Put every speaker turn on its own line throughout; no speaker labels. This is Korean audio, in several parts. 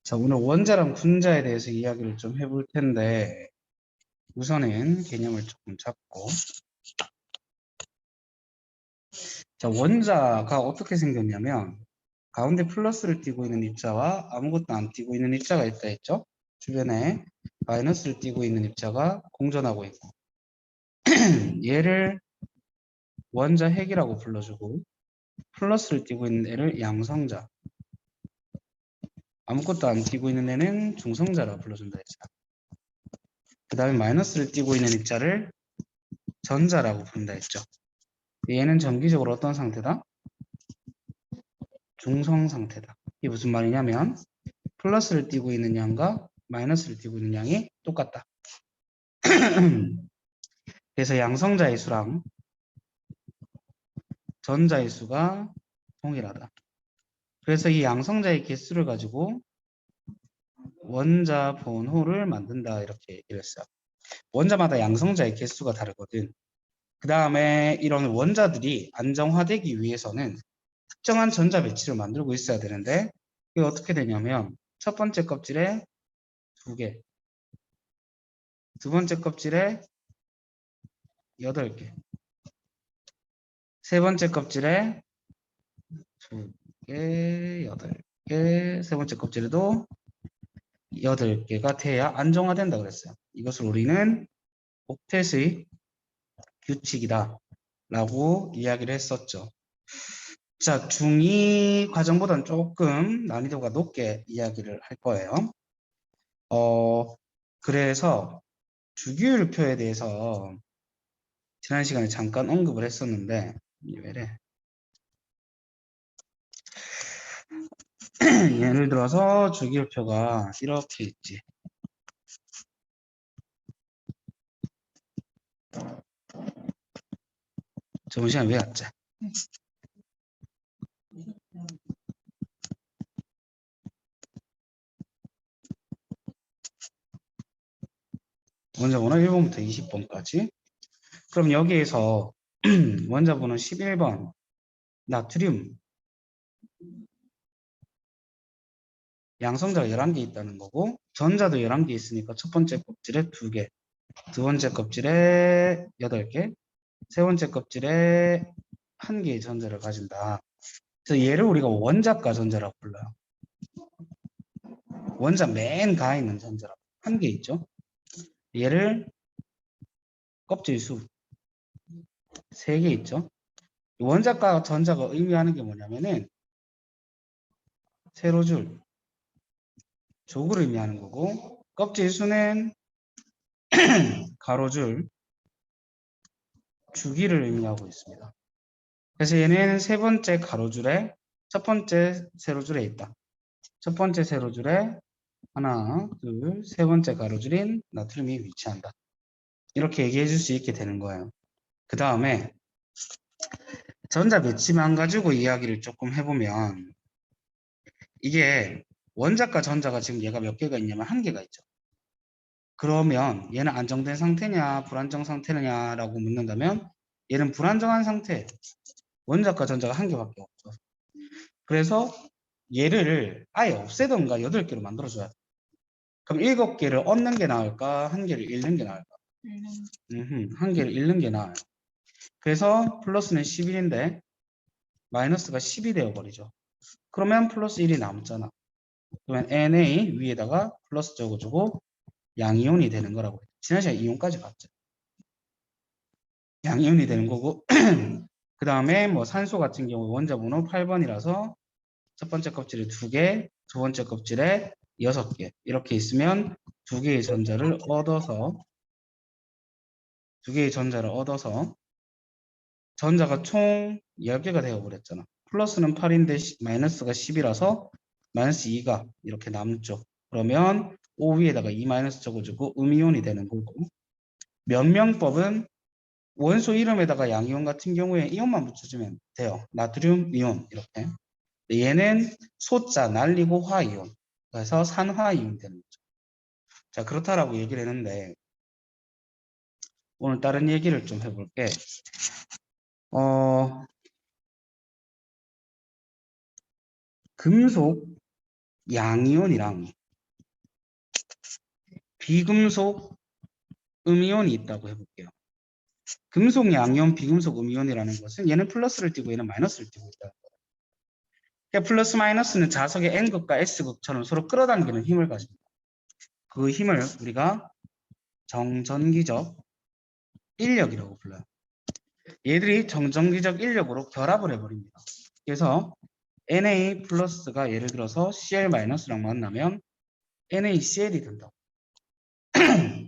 자, 오늘 원자랑 분자에 대해서 이야기를 좀 해볼 텐데, 우선은 개념을 조금 잡고, 자, 원자가 어떻게 생겼냐면, 가운데 플러스를 띄고 있는 입자와 아무것도 안 띄고 있는 입자가 있다 했죠? 주변에 마이너스를 띄고 있는 입자가 공존하고 있고, 얘를 원자 핵이라고 불러주고, 플러스를 띄고 있는 애를 양성자, 아무것도 안 띄고 있는 애는 중성자라고 불러준다 했죠. 그 다음에 마이너스를 띄고 있는 입자를 전자라고 부른다 했죠. 얘는 정기적으로 어떤 상태다? 중성 상태다. 이게 무슨 말이냐면 플러스를 띄고 있는 양과 마이너스를 띄고 있는 양이 똑같다. 그래서 양성자의 수랑 전자의 수가 동일하다. 그래서 이 양성자의 개수를 가지고 원자 번호를 만든다 이렇게 얘기를 했어요. 원자마다 양성자의 개수가 다르거든. 그 다음에 이런 원자들이 안정화되기 위해서는 특정한 전자 배치를 만들고 있어야 되는데 이게 어떻게 되냐면 첫 번째 껍질에 2개, 두 번째 껍질에 8개, 세 번째 껍질에 2개, 8개, 세 번째 껍질에도 8개가 돼야 안정화된다 그랬어요. 이것을 우리는 옥텟의 규칙이다 라고 이야기를 했었죠. 자, 중2 과정보다는 조금 난이도가 높게 이야기를 할 거예요. 그래서 주기율표에 대해서 지난 시간에 잠깐 언급을 했었는데 왜래? 예를 들어서 주기율표가 이렇게 있지. 저번 시간에 왜 왔지? 원자번호 1번부터 20번까지. 그럼 여기에서 원자번호 11번 나트륨 양성자가 11개 있다는 거고 전자도 11개 있으니까 첫 번째 껍질에 2개, 두 번째 껍질에 8개, 세 번째 껍질에 1개의 전자를 가진다. 그래서 얘를 우리가 원자가 전자라고 불러요. 원자 맨 가에 있는 전자라고. 1개 있죠. 얘를 껍질 수 3개 있죠. 원자과 전자가 의미하는 게 뭐냐면은 세로줄, 족을 의미하는 거고 껍질 수는 가로줄, 주기를 의미하고 있습니다. 그래서 얘는 세 번째 가로줄에 첫 번째 세로줄에 있다. 첫 번째 세로줄에 하나, 둘, 세 번째 가로줄인 나트륨이 위치한다. 이렇게 얘기해 줄 수 있게 되는 거예요. 그 다음에 전자 배치만 가지고 이야기를 조금 해보면 이게 원자과 전자가 지금 얘가 몇 개가 있냐면 1개가 있죠. 그러면 얘는 안정된 상태냐 불안정 상태냐라고 묻는다면 얘는 불안정한 상태. 원자과 전자가 1개밖에 없죠. 그래서 얘를 아예 없애던가 8개로 만들어줘야 돼. 그럼 7개를 얻는 게 나을까? 1개를 잃는 게 나을까? 1개를 잃는 게 나아요. 그래서 플러스는 11인데 마이너스가 10이 되어버리죠. 그러면 플러스 1이 남잖아. 그러면 Na 위에다가 플러스 적어주고 양이온이 되는 거라고. 지난 시간에 이온까지 봤죠. 양이온이 되는 거고 그 다음에 뭐 산소 같은 경우 원자 번호 8번이라서 첫 번째 껍질에 2개, 두 번째 껍질에 6개 이렇게 있으면 2개의 전자를 얻어서 전자가 총 10개가 되어버렸잖아. 플러스는 8인데 마이너스가 10이라서 마이너스 2가 이렇게 남죠. 그러면 O 위에다가 2 마이너스 적어주고 음이온이 되는 거고 면명법은 원소 이름에다가 양이온 같은 경우에 이온만 붙여주면 돼요. 나트륨 이온 이렇게. 얘는 소자 날리고 화이온. 그래서 산화이온 되는 거죠. 자 그렇다라고 얘기를 했는데 오늘 다른 얘기를 좀 해볼게. 금속 양이온이랑 비금속 음이온이 있다고 해볼게요. 금속 양이온, 비금속 음이온이라는 것은 얘는 플러스를 띄고 얘는 마이너스를 띄고 있다. 그러니까 플러스 마이너스는 자석의 N극과 S극처럼 서로 끌어당기는 힘을 가집니다. 그 힘을 우리가 정전기적 인력이라고 불러요. 얘들이 정전기적 인력으로 결합을 해버립니다. 그래서 Na 플러스가 예를 들어서 Cl 마이너스랑 만나면 NaCl이 된다고.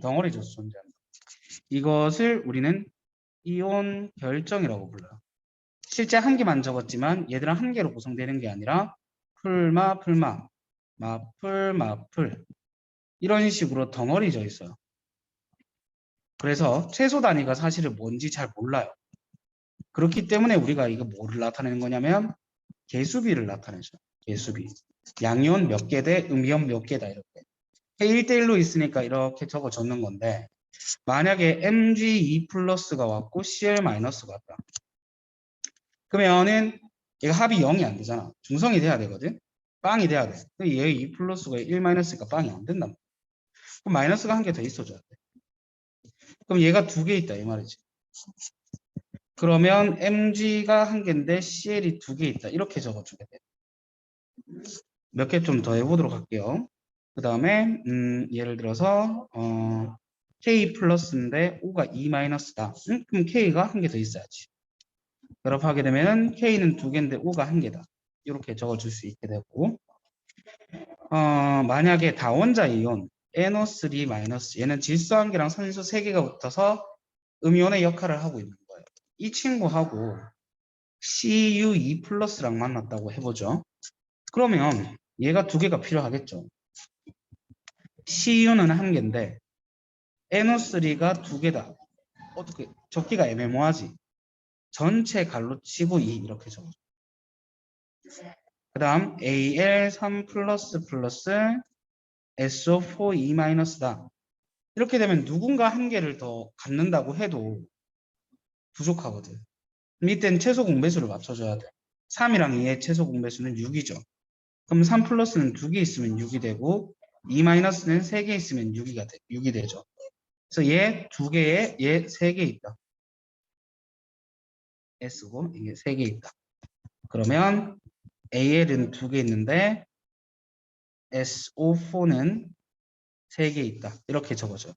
덩어리져서 존재합니다. 이것을 우리는 이온 결정이라고 불러요. 실제 한 개만 적었지만 얘들은 한 개로 구성되는 게 아니라 풀마, 풀마, 마풀, 마풀 이런 식으로 덩어리져 있어요. 그래서 최소 단위가 사실은 뭔지 잘 몰라요. 그렇기 때문에 우리가 이거 뭐를 나타내는 거냐면 개수비를 나타내죠. 개수비. 양이온 몇 개 대 음이온 몇 개다 이렇게. 1대1로 있으니까 이렇게 적어줬는 건데 만약에 Mg2 플러스가 왔고 Cl 마이너스가 왔다. 그러면은 얘가 합이 0이 안 되잖아. 중성이 돼야 되거든. 빵이 돼야 돼. 얘 2 플러스가 1 마이너스니까 빵이 안 된단 말이야. 그럼 마이너스가 한 개 더 있어줘야 돼. 그럼 얘가 두 개 있다 이 말이지. 그러면 Mg가 한 개인데 CL이 두 개 있다. 이렇게 적어주게 돼. 몇 개 좀 더 해보도록 할게요. 그 다음에 예를 들어서 K 플러스인데 O가 E 마이너스다. 그럼 K가 한 개 더 있어야지. 결합하게 되면 K는 두 개인데 O가 한 개다. 이렇게 적어줄 수 있게 되고 만약에 다원자 이온 NO3 마이너스 얘는 질소 한 개랑 산소 세 개가 붙어서 음이온의 역할을 하고 있는 거예요. 이 친구하고 CU2 플러스랑 만났다고 해보죠. 그러면 얘가 두 개가 필요하겠죠. CU는 한 개인데 NO3가 두 개다. 어떻게 적기가 애매모하지. 전체 갈로 치고 2 이렇게 적어줘. 그 다음 AL3 플러스 플러스 SO4 E 마이너스다. 이렇게 되면 누군가 한 개를 더 갖는다고 해도 부족하거든. 이때는 최소 공배수를 맞춰줘야 돼. 3이랑 2의 최소 공배수는 6이죠. 그럼 3 플러스는 2개 있으면 6이 되고 2 마이너스는 3개 있으면 6이 되죠. 그래서 얘 2개에 얘 3개 있다. S고 이게 3개 있다. 그러면 AL은 2개 있는데 SO4는 3개 있다. 이렇게 적어줘요.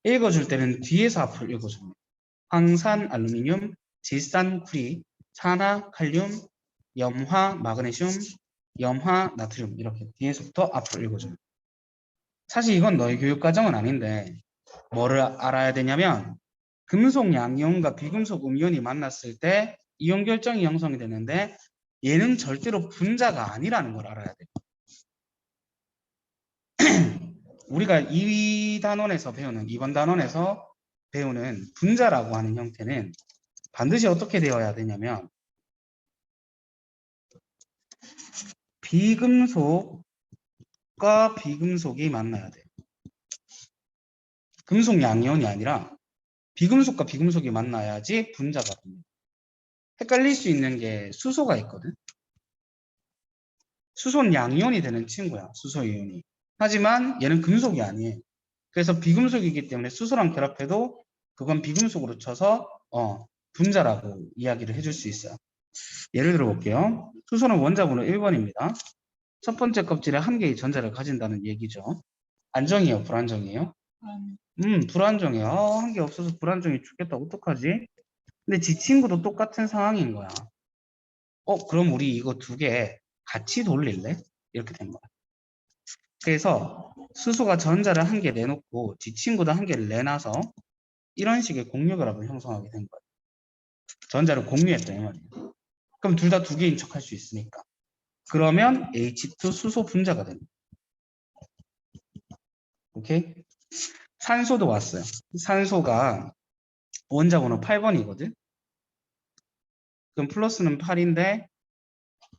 읽어줄 때는 뒤에서 앞을 읽어줍니다. 황산, 알루미늄, 질산, 쿠리, 산화, 칼륨, 염화, 마그네슘, 염화, 나트륨 이렇게 뒤에서부터 앞으로 읽어줍니다. 사실 이건 너희 교육 과정은 아닌데 뭐를 알아야 되냐면 금속 양이온과 비금속 음이온이 만났을 때 이온 결정이 형성이 되는데 얘는 절대로 분자가 아니라는 걸 알아야 돼요. 우리가 2번 단원에서 배우는 분자라고 하는 형태는 반드시 어떻게 되어야 되냐면 비금속과 비금속이 만나야 돼요. 금속 양이온이 아니라 비금속과 비금속이 만나야지 분자가 됩니다. 헷갈릴 수 있는 게 수소가 있거든. 수소는 양이온이 되는 친구야. 수소 이온이. 하지만 얘는 금속이 아니에요. 그래서 비금속이기 때문에 수소랑 결합해도 그건 비금속으로 쳐서 분자라고 이야기를 해줄 수 있어요. 예를 들어 볼게요. 수소는 원자번호 1번입니다. 첫 번째 껍질에 한 개의 전자를 가진다는 얘기죠. 안정이에요? 불안정이에요? 불안정해요. 한 개 없어서 불안정해 죽겠다. 어떡하지? 근데 지 친구도 똑같은 상황인 거야. 그럼 우리 이거 두 개 같이 돌릴래? 이렇게 된 거야. 그래서 수소가 전자를 한 개 내놓고 지 친구도 한 개를 내놔서 이런 식의 공유결합을 형성하게 된 거야. 전자를 공유했다 이 말이에요. 그럼 둘 다 두 개인 척 할 수 있으니까. 그러면 H2 수소 분자가 됩니다. 오케이? 산소도 왔어요. 산소가 원자 번호 8번이거든. 그럼 플러스는 8인데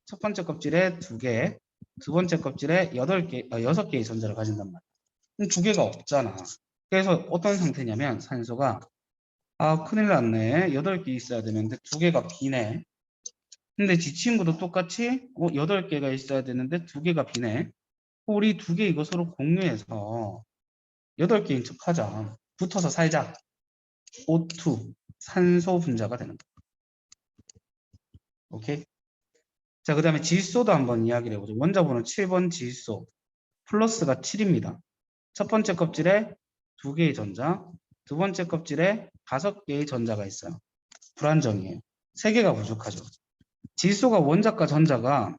첫 번째 껍질에 2개, 두 번째 껍질에 6개의 전자를 가진단 말이야. 그럼 2개가 없잖아. 그래서 어떤 상태냐면 산소가 큰일 났네. 8개 있어야 되는데 2개가 비네. 근데 지 친구도 똑같이 8개가 있어야 되는데 2개가 비네. 우리 2개 이거 서로 공유해서 8개인 척 하자. 붙어서 살자. O2 산소 분자가 되는 거야. 오케이? 자, 그 다음에 질소도 한번 이야기를 해보죠. 원자번호 7번 질소. 플러스가 7입니다. 첫 번째 껍질에 2개의 전자, 두 번째 껍질에 5개의 전자가 있어요. 불안정이에요. 3개가 부족하죠. 질소가 원자과 전자가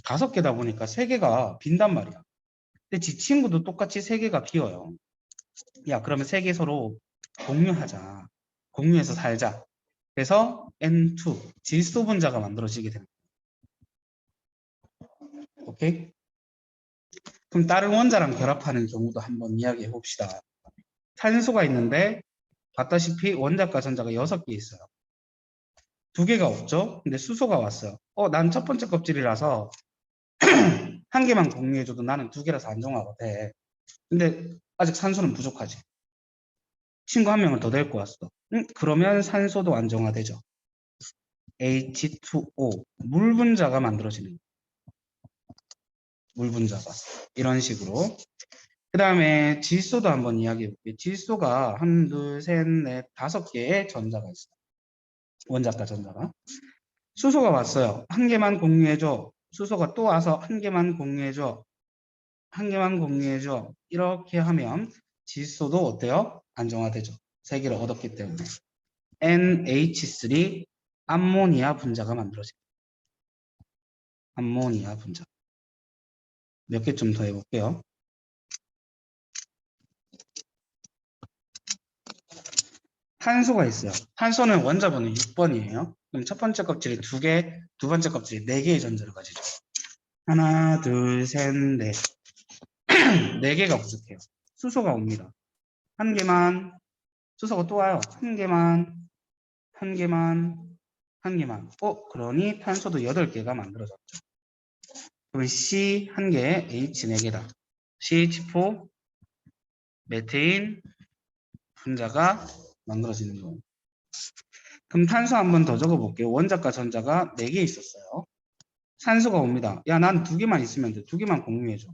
5개다 보니까 3개가 빈단 말이야. 근데 지 친구도 똑같이 3개가 비어요. 야, 그러면 3개 서로 공유하자. 공유해서 살자. 그래서 N2 질소 분자가 만들어지게 됩니다. 오케이? 그럼 다른 원자랑 결합하는 경우도 한번 이야기해 봅시다. 탄소가 있는데 봤다시피 원자과 전자가 6개 있어요. 2개가 없죠? 근데 수소가 왔어요. 난 첫 번째 껍질이라서 한 개만 공유해줘도 나는 2개라서 안정화가 돼. 근데 아직 산소는 부족하지. 친구 한 명을 더 데리고 왔어. 그러면 산소도 안정화되죠. H2O 물 분자가 만들어지는 거예요. 물 분자가 이런 식으로. 그 다음에 질소도 한번 이야기해 볼게요. 질소가 1, 2, 3, 4, 5개의 전자가 있어요. 원자과 전자가. 수소가 왔어요. 한 개만 공유해줘. 수소가 또 와서 한 개만 공유해줘. 한 개만 공유해줘. 이렇게 하면 질소도 어때요? 안정화되죠. 3개를 얻었기 때문에. NH3 암모니아 분자가 만들어집니다. 암모니아 분자. 몇 개 좀 더 해볼게요. 탄소가 있어요. 탄소는 원자번호 6번이에요. 그럼 첫 번째 껍질이 2개, 두 번째 껍질이 4개의 전자를 가지죠. 하나, 둘, 셋, 넷. 4개가 부족해요. 수소가 옵니다. 한 개만, 수소가 또 와요. 한 개만, 한 개만, 한 개만. 그러니 탄소도 8개가 만들어졌죠. 그러면 C 한 개에 H 4개다. CH4 메테인 분자가 만들어지는 거예요. 그럼 탄소 한 번 더 적어볼게요. 원자과 전자가 4개 있었어요. 산소가 옵니다. 야, 난 2개만 있으면 돼. 2개만 공유해줘.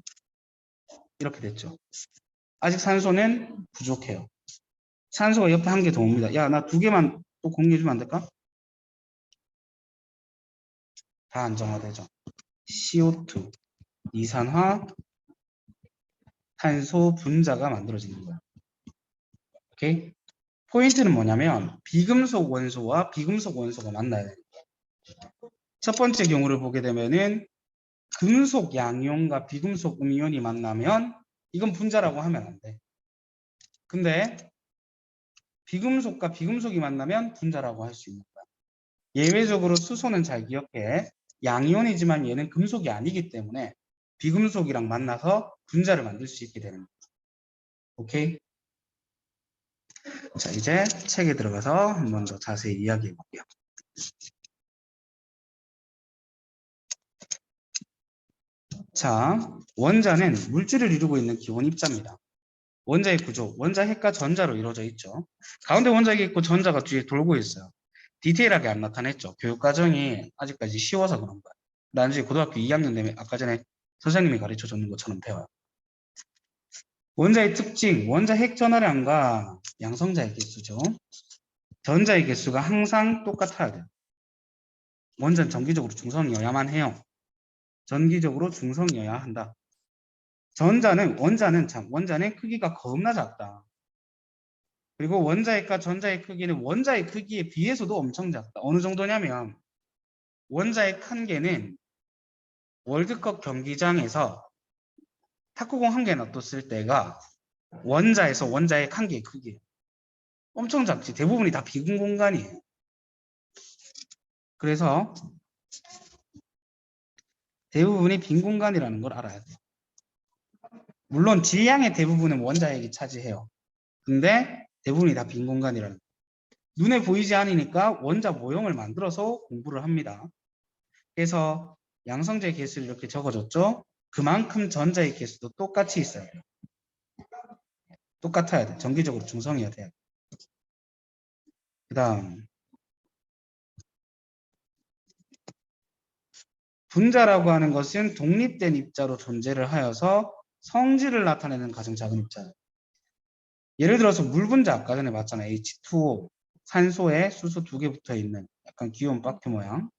이렇게 됐죠. 아직 산소는 부족해요. 산소가 옆에 한 개 더 옵니다. 야, 나 2개만 또 공유해주면 안 될까? 다 안정화되죠. CO2, 이산화, 탄소 분자가 만들어지는 거예요. 오케이? 포인트는 뭐냐면 비금속 원소와 비금속 원소가 만나야 돼요. 첫 번째 경우를 보게 되면은 금속 양이온과 비금속 음이온이 만나면 이건 분자라고 하면 안 돼. 근데 비금속과 비금속이 만나면 분자라고 할 수 있는 거야. 예외적으로 수소는 잘 기억해. 양이온이지만 얘는 금속이 아니기 때문에 비금속이랑 만나서 분자를 만들 수 있게 되는 거야. 오케이? 자, 이제 책에 들어가서 한 번 더 자세히 이야기해 볼게요. 자, 원자는 물질을 이루고 있는 기본 입자입니다. 원자의 구조, 원자 핵과 전자로 이루어져 있죠. 가운데 원자가 있고 전자가 뒤에 돌고 있어요. 디테일하게 안 나타냈죠. 교육과정이 아직까지 쉬워서 그런 거야. 나중에 고등학교 2학년 되면 아까 전에 선생님이 가르쳐 줬는 것처럼 배워요. 원자의 특징, 원자 핵 전하량과 양성자의 개수죠. 전자의 개수가 항상 똑같아야 돼요. 원자는 정기적으로 중성이어야만 해요. 전기적으로 중성이어야 한다. 원자는 크기가 겁나 작다. 그리고 원자핵과 전자의 크기는 원자의 크기에 비해서도 엄청 작다. 어느 정도냐면 원자핵 한 개는 월드컵 경기장에서 탁구공 한 개 놔뒀을 때가 원자에서 원자핵 한 개의 크기예요. 엄청 작지. 대부분이 다 비군 공간이에요. 그래서 대부분이 빈 공간이라는 걸 알아야 돼요. 물론 질량의 대부분은 원자핵이 차지해요. 근데 대부분이 다 빈 공간이라는 거예요. 눈에 보이지 않으니까 원자 모형을 만들어서 공부를 합니다. 그래서 양성자의 개수를 이렇게 적어줬죠. 그만큼 전자의 개수도 똑같이 있어야 돼요. 똑같아야 돼. 정기적으로 중성이어야 돼요. 그 다음 분자라고 하는 것은 독립된 입자로 존재를 하여서 성질을 나타내는 가장 작은 입자예요. 예를 들어서 물 분자 아까 전에 봤잖아요. H2O 산소에 수소 2개 붙어 있는 약간 귀여운 바퀴 모양.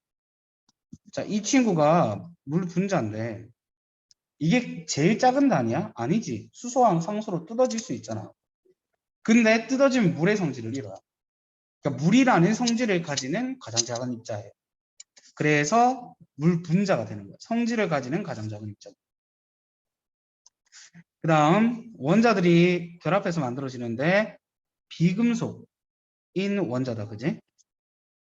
자, 이 친구가 물 분자인데 이게 제일 작은 단위야? 아니지. 수소랑 상수로 뜯어질 수 있잖아. 근데 뜯어지면 물의 성질을 잃어요. 그러니까 물이라는 성질을 가지는 가장 작은 입자예요. 그래서 물 분자가 되는 거예요. 성질을 가지는 가장 작은 입자. 그 다음 원자들이 결합해서 만들어지는데 비금속인 원자다. 그지?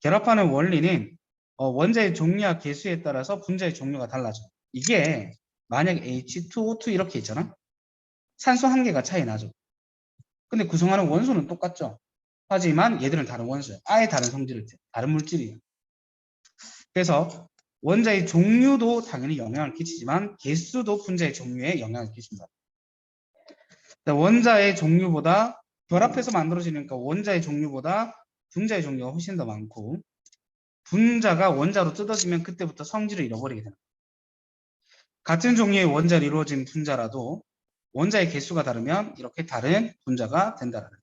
결합하는 원리는 원자의 종류와 개수에 따라서 분자의 종류가 달라져. 이게 만약에 H2O2 이렇게 있잖아. 산소 한 개가 차이 나죠. 근데 구성하는 원소는 똑같죠. 하지만 얘들은 다른 원소예요. 아예 다른 성질을 띠요. 다른 물질이에요. 그래서 원자의 종류도 당연히 영향을 끼치지만 개수도 분자의 종류에 영향을 끼친다. 원자의 종류보다 결합해서 만들어지니까 원자의 종류보다 분자의 종류가 훨씬 더 많고 분자가 원자로 뜯어지면 그때부터 성질을 잃어버리게 됩니다. 같은 종류의 원자로 이루어진 분자라도 원자의 개수가 다르면 이렇게 다른 분자가 된다는 거예요.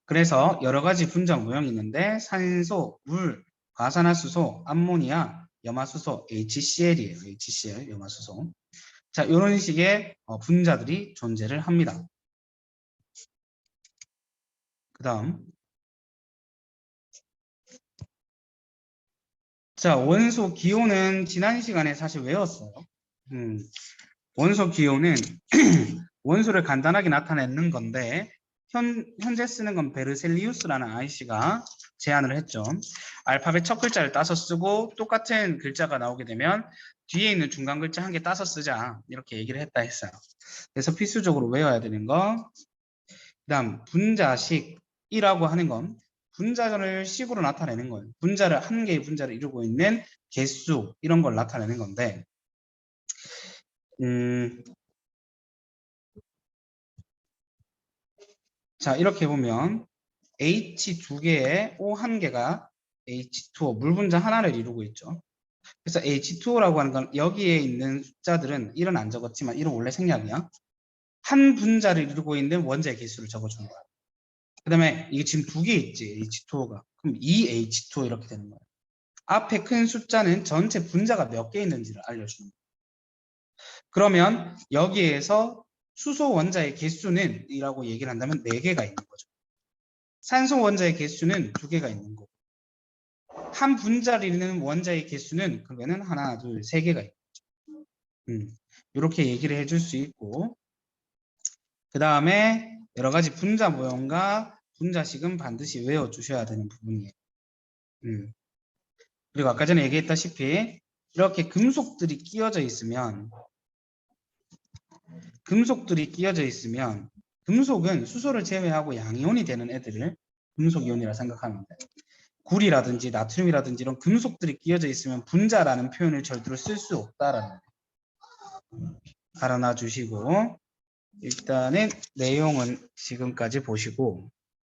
그래서 여러 가지 분자 모형이 있는데 산소, 물, 과산화수소, 암모니아, 염화수소, HCl이에요. HCl, 염화수소. 자, 이런 식의 분자들이 존재를 합니다. 그 다음 자, 원소 기호는 지난 시간에 사실 외웠어요. 원소 기호는 원소를 간단하게 나타내는 건데 현재 쓰는 건 베르셀리우스라는 아이씨가 제안을 했죠. 알파벳 첫 글자를 따서 쓰고 똑같은 글자가 나오게 되면 뒤에 있는 중간 글자 한 개 따서 쓰자 이렇게 얘기를 했다 했어요. 그래서 필수적으로 외워야 되는 거. 그다음 분자식이라고 하는 건 분자를 식으로 나타내는 거예요. 분자를 한 개의 분자를 이루고 있는 개수 이런 걸 나타내는 건데 자 이렇게 보면 H 두 개에 O 한 개가 H2O 물 분자 하나를 이루고 있죠. 그래서 H2O라고 하는 건 여기에 있는 숫자들은 1은 안 적었지만 1은 원래 생략이야. 한 분자를 이루고 있는 원자의 개수를 적어주는 거야. 그 다음에 이게 지금 두 개 있지 H2O가. 그럼 2H2O 이렇게 되는 거야. 앞에 큰 숫자는 전체 분자가 몇 개 있는지를 알려주는 거예요. 그러면 여기에서 수소 원자의 개수는 이라고 얘기를 한다면 4개가 있는 거죠. 산소 원자의 개수는 2개가 있는 거고 한 분자를 이루는 원자의 개수는 그러면은 하나, 둘, 3개가 있는 거죠. 이렇게 얘기를 해줄 수 있고 그 다음에 여러 가지 분자 모형과 분자식은 반드시 외워주셔야 되는 부분이에요. 그리고 아까 전에 얘기했다시피 이렇게 금속들이 끼어져 있으면 금속은 수소를 제외하고 양이온이 되는 애들을 금속이온이라 생각하면 돼요. 구리라든지 나트륨이라든지 이런 금속들이 끼어져 있으면 분자라는 표현을 절대로 쓸 수 없다라는 거 알아놔 주시고 일단은 내용은 지금까지 보시고